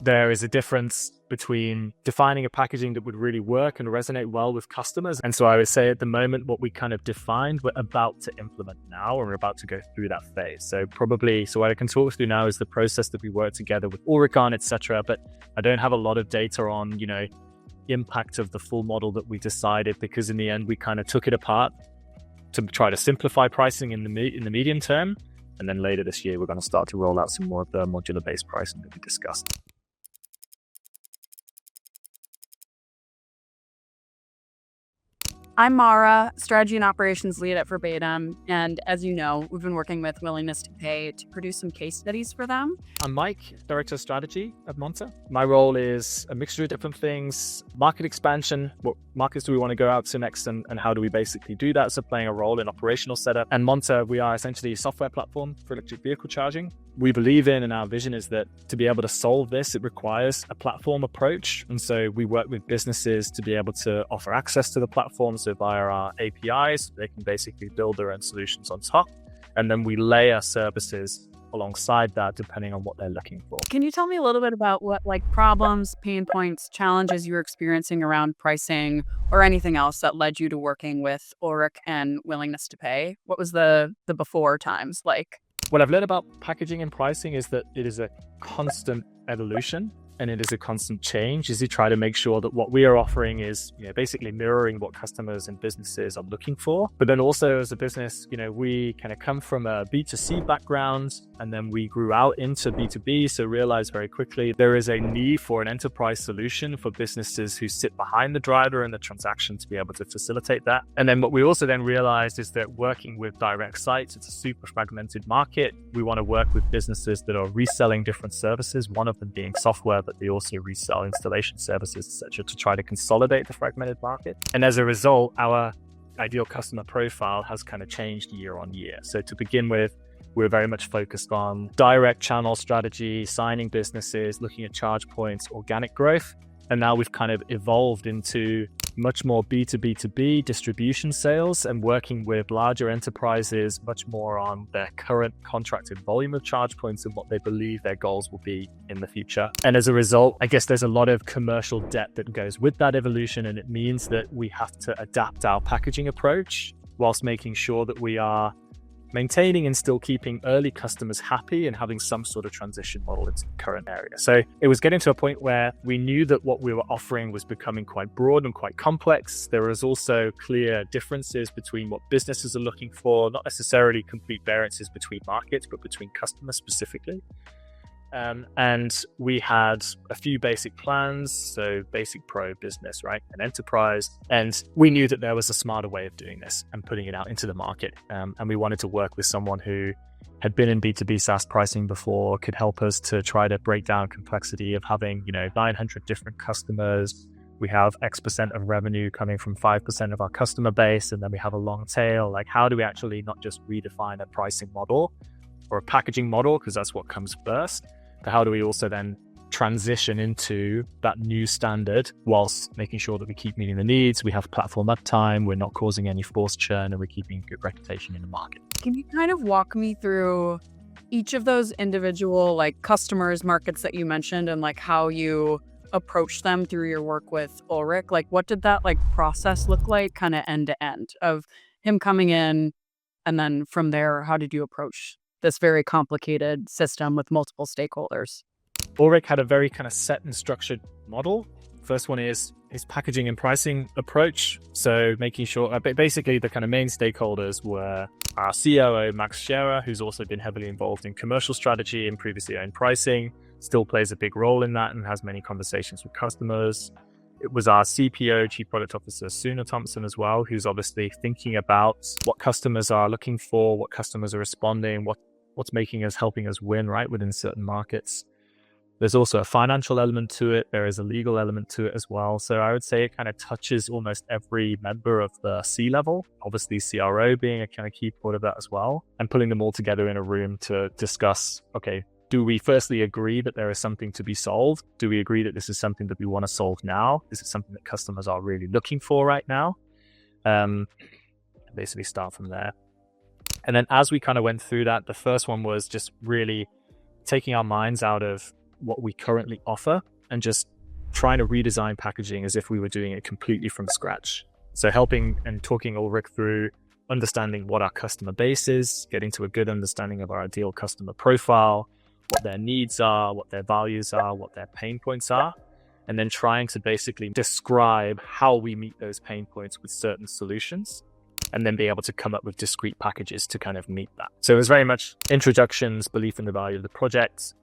there is a difference between defining a packaging that would really work and resonate well with customers. And so I would say at the moment, what we kind of defined, we're about to implement now, and we're about to go through that phase. So what I can talk through now is the process that we work together with ulrik on, etc. But I don't have a lot of data on, impact of the full model that we decided, because in the end, we kind of took it apart to try to simplify pricing in the medium term. And then later this year, we're going to start to roll out some more of the modular-based pricing that we discussed. I'm Mara, strategy and operations lead at Verbatim. And as you know, we've been working with Willingness to Pay to produce some case studies for them. I'm Mike, Director of Strategy at Monta. My role is a mixture of different things: market expansion, what markets do we want to go out to next, and how do we basically do that? So playing a role in operational setup. And Monta, we are essentially a software platform for electric vehicle charging. We believe in, and our vision is that to be able to solve this, it requires a platform approach. And so we work with businesses to be able to offer access to the platform. So via our APIs, they can basically build their own solutions on top. And then we layer services alongside that, depending on what they're looking for. Can you tell me a little bit about what problems, pain points, challenges you were experiencing around pricing or anything else that led you to working with ulrik and Willingness to Pay? What was the before times like? What I've learned about packaging and pricing is that it is a constant evolution, and it is a constant change as you try to make sure that what we are offering is basically mirroring what customers and businesses are looking for. But then also as a business, we kind of come from a B2C background, and then we grew out into B2B. So realized very quickly there is a need for an enterprise solution for businesses who sit behind the driver and the transaction to be able to facilitate that. And then what we also then realized is that working with direct sites, it's a super fragmented market. We want to work with businesses that are reselling different services, one of them being software, but they also resell installation services, etc., to try to consolidate the fragmented market. And as a result, our ideal customer profile has kind of changed year on year. So to begin with, we're very much focused on direct channel strategy, signing businesses, looking at charge points, organic growth. And now we've kind of evolved into much more B2B2B distribution sales and working with larger enterprises much more on their current contracted volume of charge points and what they believe their goals will be in the future. And as a result, I guess there's a lot of commercial debt that goes with that evolution. And it means that we have to adapt our packaging approach whilst making sure that we are maintaining and still keeping early customers happy and having some sort of transition model into the current area. So it was getting to a point where we knew that what we were offering was becoming quite broad and quite complex. There was also clear differences between what businesses are looking for, not necessarily complete variances between markets, but between customers specifically. And we had a few basic plans, so basic, pro, business, right, and enterprise. And we knew that there was a smarter way of doing this and putting it out into the market. And we wanted to work with someone who had been in B2B SaaS pricing before, could help us to try to break down complexity of having, 900 different customers. We have X% of revenue coming from 5% of our customer base, and then we have a long tail. Like, how do we actually not just redefine a pricing model or a packaging model, because that's what comes first, but how do we also then transition into that new standard whilst making sure that we keep meeting the needs, we have platform uptime, we're not causing any forced churn, and we're keeping good reputation in the market. Can you kind of walk me through each of those individual customers, markets that you mentioned, and how you approach them through your work with ulrik? What did that process look like kind of end to end of him coming in, and then from there, how did you approach this very complicated system with multiple stakeholders? ulrik had a very kind of set and structured model. First one is his packaging and pricing approach. So making sure, basically the kind of main stakeholders were our COO, Max Scherer, who's also been heavily involved in commercial strategy and previously owned pricing, still plays a big role in that and has many conversations with customers. It was our CPO, Chief Product Officer, Suna Thompson as well, who's obviously thinking about what customers are looking for, what customers are responding, what's making us, helping us win, right, within certain markets. There's also a financial element to it. There is a legal element to it as well. So I would say it kind of touches almost every member of the C-level, obviously CRO being a kind of key part of that as well, and putting them all together in a room to discuss, okay, do we firstly agree that there is something to be solved? Do we agree that this is something that we want to solve now? Is it something that customers are really looking for right now? Basically start from there. And then as we kind of went through that, the first one was just really taking our minds out of what we currently offer and just trying to redesign packaging as if we were doing it completely from scratch. So helping and talking Ulrik through understanding what our customer base is, getting to a good understanding of our ideal customer profile, what their needs are, what their values are, what their pain points are, and then trying to basically describe how we meet those pain points with certain solutions, and then be able to come up with discrete packages to kind of meet that. So it was very much introductions, belief in the value of the project,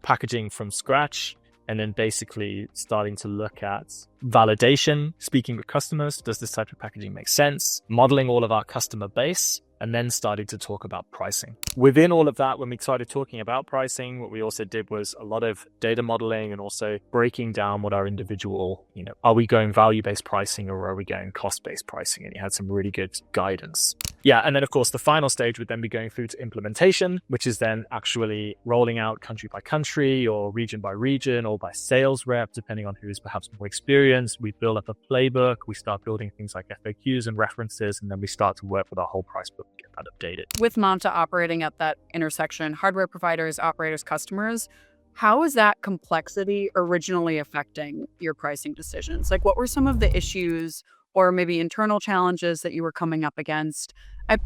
packaging from scratch, and then basically starting to look at validation, speaking with customers. Does this type of packaging make sense? Modeling all of our customer base, and then starting to talk about pricing. Within all of that, when we started talking about pricing, what we also did was a lot of data modeling and also breaking down what our individual, are we going value-based pricing or are we going cost-based pricing? And you had some really good guidance. Yeah, and then of course, the final stage would then be going through to implementation, which is then actually rolling out country by country or region by region or by sales rep, depending on who is perhaps more experienced. We build up a playbook, we start building things like FAQs and references, and then we start to work with our whole price book to get that updated. With Monta operating at that intersection, hardware providers, operators, customers, how is that complexity originally affecting your pricing decisions? Like, what were some of the issues or maybe internal challenges that you were coming up against?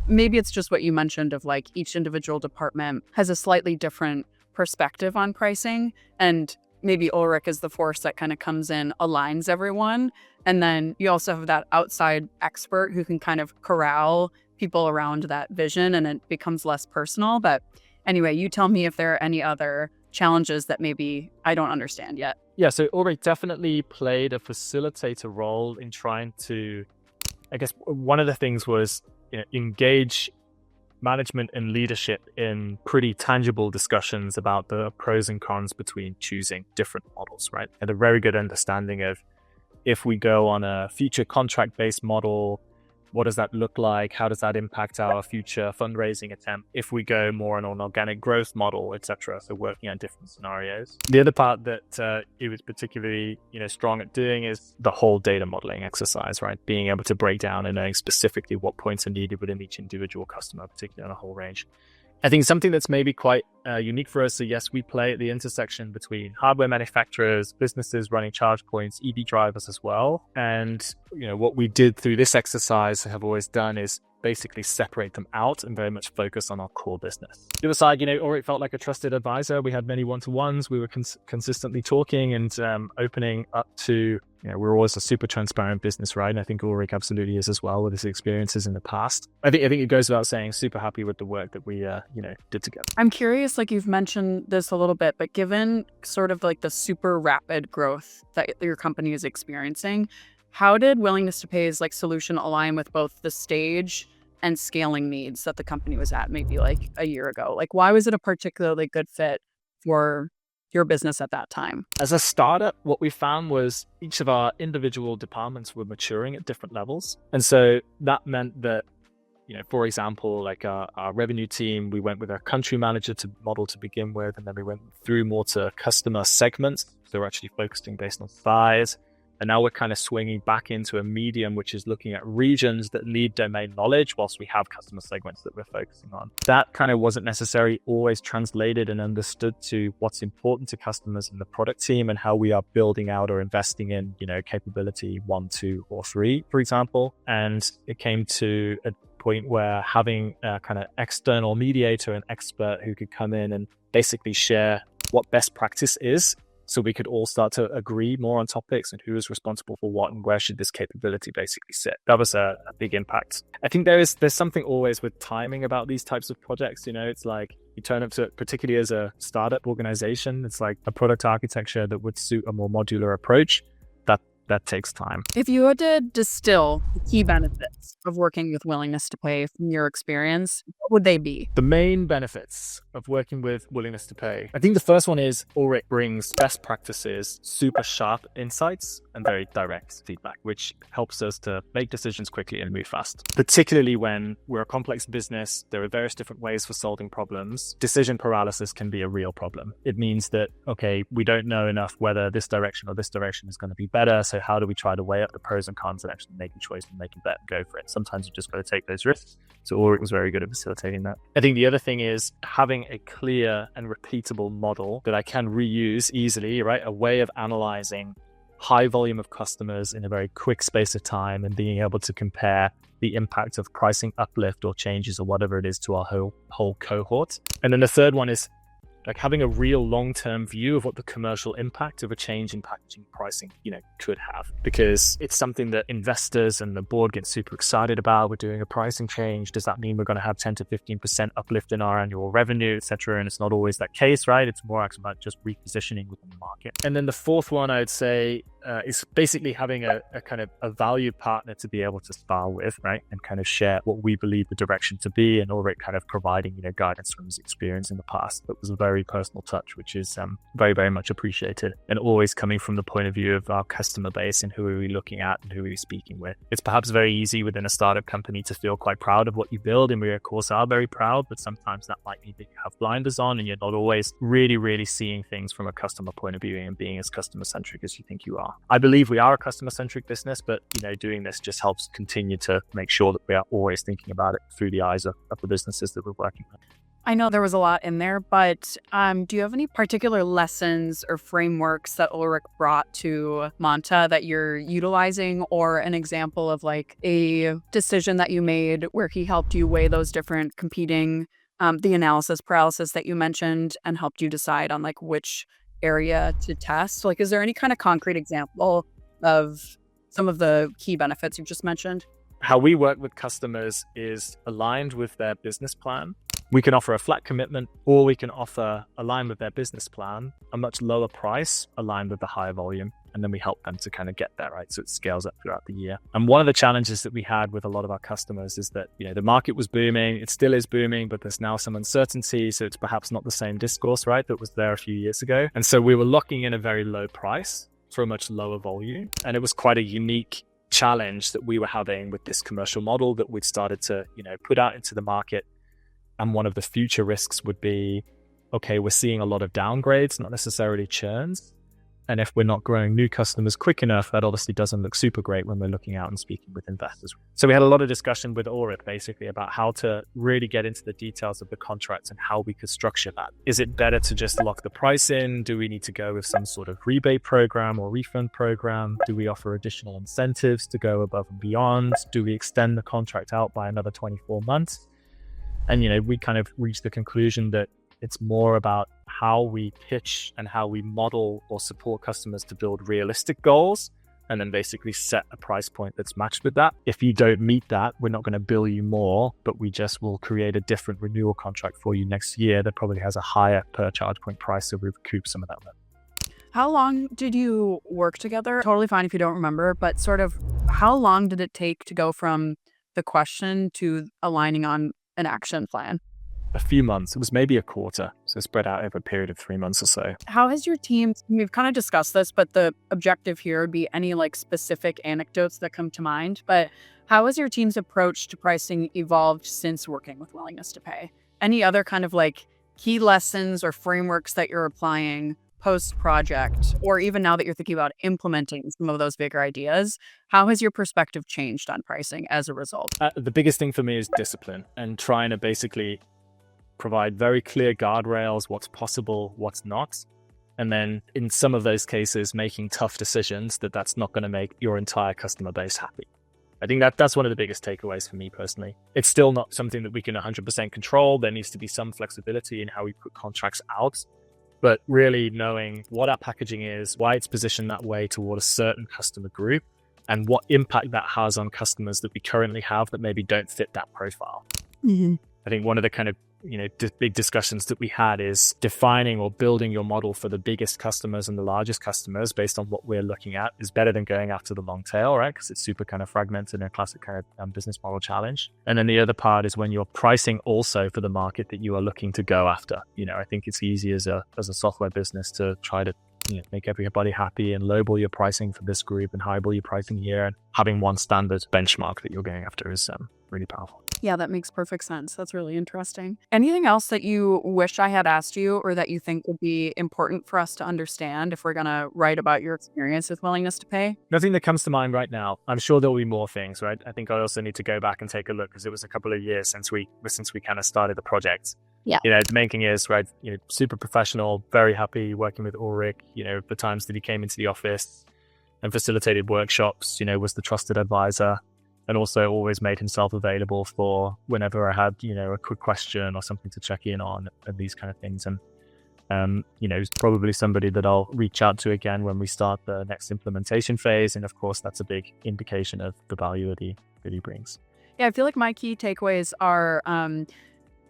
Maybe it's just what you mentioned of like each individual department has a slightly different perspective on pricing, and maybe Ulrik is the force that kind of comes in, aligns everyone. And then you also have that outside expert who can kind of corral people around that vision, and it becomes less personal. But anyway, you tell me if there are any other challenges that maybe I don't understand yet. Yeah, so Ulrik definitely played a facilitator role in trying to, I guess one of the things was engage management and leadership in pretty tangible discussions about the pros and cons between choosing different models, right? And a very good understanding of if we go on a future contract-based model, what does that look like? How does that impact our future fundraising attempt? If we go more on an organic growth model, etc. So working on different scenarios. The other part that it was particularly strong at doing is the whole data modeling exercise, right? Being able to break down and knowing specifically what points are needed within each individual customer, particularly on a whole range. I think something that's maybe quite unique for us. So yes, we play at the intersection between hardware manufacturers, businesses running charge points, EV drivers as well. And what we did through this exercise have always done is basically separate them out and very much focus on our core business. The other side, Ulrik felt like a trusted advisor. We had many one-to-ones. We were consistently talking and opening up to, we're always a super transparent business, right? And I think Ulrik absolutely is as well with his experiences in the past. I think it goes without saying, super happy with the work that we, did together. I'm curious, like you've mentioned this a little bit, but given sort of like the super rapid growth that your company is experiencing, how did willingness to pay's like solution align with both the stage and scaling needs that the company was at maybe like a year ago? Like, why was it a particularly good fit for your business at that time? As a startup, what we found was each of our individual departments were maturing at different levels. And so that meant that, for example, like our revenue team, we went with a country manager to model to begin with, and then we went through more to customer segments. So we're actually focusing based on size. And now we're kind of swinging back into a medium, which is looking at regions that need domain knowledge whilst we have customer segments that we're focusing on. That kind of wasn't necessarily always translated and understood to what's important to customers in the product team and how we are building out or investing in, capability 1, 2, or 3, for example. And it came to a point where having a kind of external mediator, an expert who could come in and basically share what best practice is, so we could all start to agree more on topics and who is responsible for what and where should this capability basically sit. That was a big impact. I think there's something always with timing about these types of projects. It's like you turn up to, particularly as a startup organization, it's like a product architecture that would suit a more modular approach. That takes time. If you had to distill the key benefits of working with willingness to pay from your experience, what would they be? The main benefits of working with willingness to pay. I think the first one is Ulrik brings best practices, super sharp insights, and very direct feedback, which helps us to make decisions quickly and move fast. Particularly when we're a complex business, there are various different ways for solving problems. Decision paralysis can be a real problem. It means that, okay, we don't know enough whether this direction or this direction is going to be better. So So how do we try to weigh up the pros and cons and actually make a choice and make a bet and go for it? Sometimes you just got to take those risks. So Ulrik was very good at facilitating that. I think the other thing is having a clear and repeatable model that I can reuse easily, right? A way of analyzing high volume of customers in a very quick space of time and being able to compare the impact of pricing uplift or changes or whatever it is to our whole cohort. And then the third one is like having a real long-term view of what the commercial impact of a change in packaging pricing, could have, because it's something that investors and the board get super excited about. We're doing a pricing change. Does that mean we're going to have 10 to 15% uplift in our annual revenue, et cetera? And it's not always that case, right? It's more about just repositioning within the market. And then the fourth one, I'd say, is basically having a kind of a valued partner to be able to spar with, right? And kind of share what we believe the direction to be, and Ulrik kind of providing, guidance from his experience in the past. That was a very personal touch, which is very, very much appreciated, and always coming from the point of view of our customer base and who are we looking at and who are we speaking with. It's perhaps very easy within a startup company to feel quite proud of what you build, and we of course are very proud, but sometimes that might mean that you have blinders on and you're not always really, really seeing things from a customer point of view and being as customer centric as you think you are. I believe we are a customer centric business, but doing this just helps continue to make sure that we are always thinking about it through the eyes of the businesses that we're working with. I know there was a lot in there, but do you have any particular lessons or frameworks that Ulrik brought to Monta that you're utilizing, or an example of like a decision that you made where he helped you weigh those different competing, the analysis paralysis that you mentioned, and helped you decide on like which area to test? Like, is there any kind of concrete example of some of the key benefits you've just mentioned? How we work with customers is aligned with their business plan. We can offer a flat commitment, or we can offer, aligned with their business plan, a much lower price aligned with the higher volume. And then we help them to kind of get there, right? So it scales up throughout the year. And one of the challenges that we had with a lot of our customers is that, the market was booming. It still is booming, but there's now some uncertainty. So it's perhaps not the same discourse, right, that was there a few years ago. And so we were locking in a very low price for a much lower volume. And it was quite a unique challenge that we were having with this commercial model that we'd started to, put out into the market. And one of the future risks would be, okay, we're seeing a lot of downgrades, not necessarily churns. And if we're not growing new customers quick enough, that obviously doesn't look super great when we're looking out and speaking with investors. So we had a lot of discussion with Ulrik basically about how to really get into the details of the contracts and how we could structure that. Is it better to just lock the price in? Do we need to go with some sort of rebate program or refund program? Do we offer additional incentives to go above and beyond? Do we extend the contract out by another 24 months? And, we kind of reached the conclusion that it's more about how we pitch and how we model or support customers to build realistic goals, and then basically set a price point that's matched with that. If you don't meet that, we're not going to bill you more, but we just will create a different renewal contract for you next year that probably has a higher per charge point price, so we recoup some of that money. How long did you work together? Totally fine if you don't remember, but sort of how long did it take to go from the question to aligning on an action plan? A few months. It was maybe a quarter, so spread out over a period of 3 months or so. How has your team, we've kind of discussed this, but the objective here would be any like specific anecdotes that come to mind, but how has your team's approach to pricing evolved since working with Willingness to Pay? Any other kind of like key lessons or frameworks that you're applying post-project, or even now that you're thinking about implementing some of those bigger ideas? How has your perspective changed on pricing as a result? The biggest thing for me is discipline, and trying to basically provide very clear guardrails, what's possible, what's not. And then in some of those cases, making tough decisions that's not going to make your entire customer base happy. I think that's one of the biggest takeaways for me personally. It's still not something that we can 100% control. There needs to be some flexibility in how we put contracts out. But really knowing what our packaging is, why it's positioned that way toward a certain customer group, and what impact that has on customers that we currently have that maybe don't fit that profile. Mm-hmm. I think one of the kind of big discussions that we had is defining or building your model for the biggest customers and the largest customers based on what we're looking at is better than going after the long tail, right? Because it's super kind of fragmented and a classic kind of business model challenge. And then the other part is when you're pricing also for the market that you are looking to go after. I think it's easy as a software business to try to make everybody happy and lowball your pricing for this group and highball your pricing here, and having one standard benchmark that you're going after is really powerful. Yeah, that makes perfect sense. That's really interesting. Anything else that you wish I had asked you or that you think would be important for us to understand if we're going to write about your experience with willingness to pay? Nothing that comes to mind right now. I'm sure there'll be more things, right? I think I also need to go back and take a look because it was a couple of years since we kind of started the project. Yeah. The main thing is, right, super professional, very happy working with Ulrik, the times that he came into the office and facilitated workshops, was the trusted advisor. And also always made himself available for whenever I had, a quick question or something to check in on and these kind of things. And, he's probably somebody that I'll reach out to again when we start the next implementation phase. And of course, that's a big indication of the value that he brings. Yeah, I feel like my key takeaways are,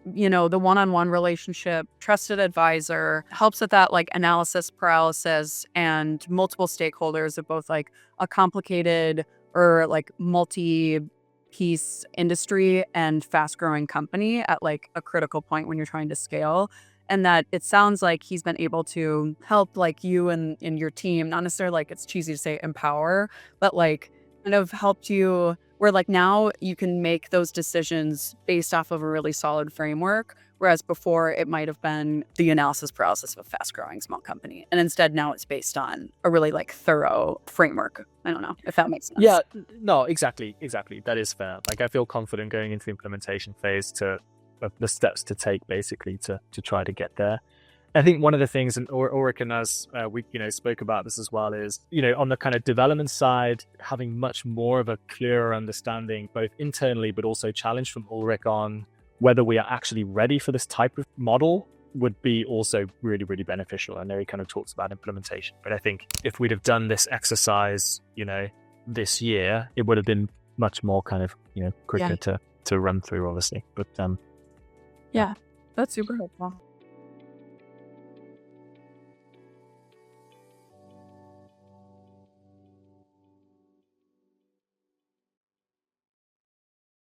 the one-on-one relationship, trusted advisor, helps with that like analysis paralysis and multiple stakeholders of both like a complicated or like multi-piece industry and fast-growing company at like a critical point when you're trying to scale. And that it sounds like he's been able to help like you and your team, not necessarily like it's cheesy to say empower, but like kind of helped you where like now you can make those decisions based off of a really solid framework. Whereas before it might have been the analysis paralysis of a fast growing small company. And instead now it's based on a really like thorough framework. I don't know if that makes sense. Yeah, no, exactly. That is fair. Like I feel confident going into the implementation phase of the steps to take basically to try to get there. I think one of the things, and Ulrik and us, we spoke about this as well, is on the kind of development side, having much more of a clearer understanding, both internally but also challenge from Ulrik on whether we are actually ready for this type of model would be also really, really beneficial. I know he kind of talks about implementation, but I think if we'd have done this exercise, this year, it would have been much more kind of quicker to run through, obviously. But yeah, that's super helpful.